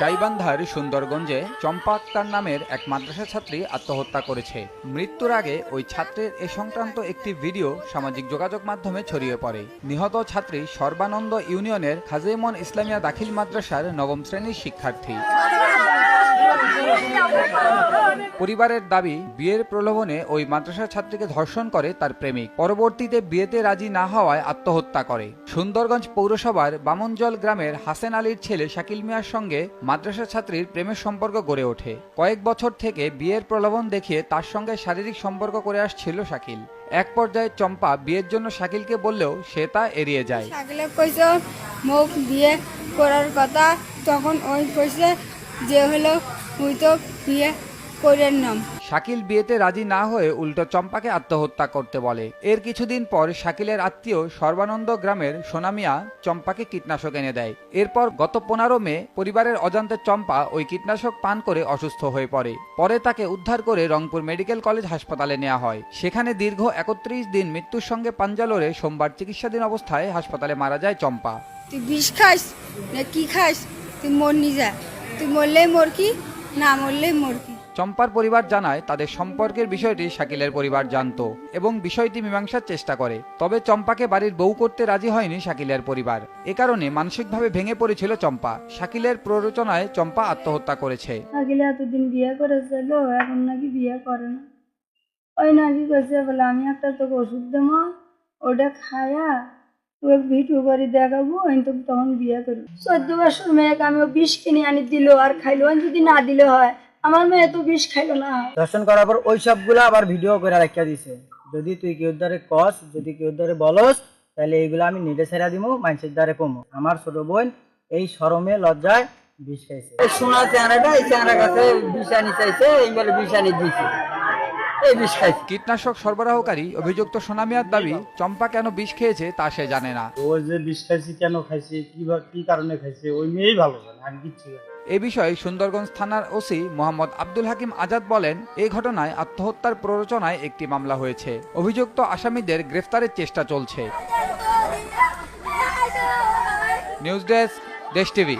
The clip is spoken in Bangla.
গাইবান্ধার সুন্দরগঞ্জে চম্পা আক্তার নামের এক মাদ্রাসা ছাত্রী আত্মহত্যা করেছে। মৃত্যুর আগে ওই ছাত্রের এ সংক্রান্ত একটি ভিডিও সামাজিক যোগাযোগ মাধ্যমে ছড়িয়ে পড়ে। নিহত ছাত্রী সর্বানন্দ ইউনিয়নের খাজেমন ইসলামিয়া দাখিল মাদ্রাসার নবম শ্রেণীর শিক্ষার্থী। পরিবারের দাবি, বিয়ের প্রলোভনে ওই মাদ্রাসা ছাত্রীকে ধর্ষণ করে তার প্রেমিক। পরবর্তীতে বিয়েতে রাজি না হওয়ায় আত্মহত্যা করে। সুন্দরগঞ্জ পৌরসভার বামনজল গ্রামের হাসেন আলীর ছেলে শাকিল মিয়ার সঙ্গে মাদ্রাসা ছাত্রীর প্রেমের সম্পর্ক গড়ে ওঠে। কয়েক বছর থেকে বিয়ের প্রলোভন দেখিয়ে তার সঙ্গে শারীরিক সম্পর্ক করে আসছিল শাকিল। এক পর্যায়ে চম্পা বিয়ের জন্য শাকিলকে বললেও সে তা এড়িয়ে যায়। শাকিলে কইছে মোক বিয়ে করার কথা, তখন ওই কইছে যে হলো ওই তো বিয়ে করেন নাম। শাকিল বিয়েতে রাজি না হয়ে উল্টো চম্পাকে আত্মহত্যা করতে বলে। এর কিছুদিন পর শাকিলের আত্মীয় সর্বানন্দ গ্রামের সোনামিয়া চম্পাকে কীটনাশক এনে দেয়। এরপর গত 15 মে পরিবারের অজান্তে চম্পা ওই কীটনাশক পান করে অসুস্থ হয়ে পড়ে। পরে তাকে উদ্ধার করে রংপুর মেডিকেল কলেজ হাসপাতালে নেওয়া হয়। সেখানে দীর্ঘ 31 দিন মৃত্যুর সঙ্গে পাঞ্জা লড়ে সোমবার চিকিৎসাধীন অবস্থায় হাসপাতালে মারা যায় চম্পা। তুই বিষ খাস না কি খাস, তুই মর নি যা, তুই মরলেই মর কি, না মরলেই মর কি। চম্পার পরিবার জানায় তাদের সম্পর্কের বিষয়টি শাকিলের পরিবার জানতো এবং বিষয়টি মীমাংসার চেষ্টা করে। তবে চম্পাকে বাড়ির বউ করতে রাজি হয়নি শাকিলের পরিবার। এ কারণে মানসিকভাবে ভেঙে পড়েছিল চম্পা। শাকিলের প্ররোচনায় চম্পা আত্মহত্যা করেছে। শাকিলে এতদিন বিয়ে করেছিল, এখন নাকি বিয়ে করে না। ওই নাকি কইছে বলে আমি একটা তোকে ওষুধ দেবো, ওটা খায়া তোকে ভিডিও করে দেখাবো, আমি তো তখন বিয়ে করবো। 14 বছর মেয়েকে আমি বিষ কিনে আনি দিল আর খাইলো, যদি না দিলে হয় আমার মেয়ে তো বিষ খাইলো না। দর্শন করার পর ওই সবগুলো আবার ভিডিও করে রাখিয়া দিছে। যদি তুই কেউ দ্বারে কস, যদি কেউ দ্বারে বলস, তাহলে এইগুলো আমি নেটে ছেড়া দিব, মানুষের দ্বারে কমো। আমার ছোট বোন এই শরমে লজ্জায় বিষ খাইছে। শোনা চেহারাটা এই চেহারার কাছে বিষ আনি চাইছে, এই বলে বিষ আনি দিছে, এই বিষ খাইছে। কীটনাশক সরবরাহকারী অভিযুক্ত সোনামিয়ার দাবি, চম্পা কেন বিষ খেয়েছে তা সে জানে না। ও যে বিষ খাইছে, কেন খাইছে, কি কারণে খাইছে, ওই মেয়েই ভালো জানে, আমি কিচ্ছু জানি না। এ বিষয়ে সুন্দরগঞ্জ থানার ওসি মোহাম্মদ আব্দুল হাকিম আজাদ বলেন, এই ঘটনায় আত্মহত্যার প্ররোচনায় একটি মামলা হয়েছে। অভিযুক্ত আসামিদের গ্রেফতারের চেষ্টা চলছে। নিউজ ডেস্ক, দেশ টিভি।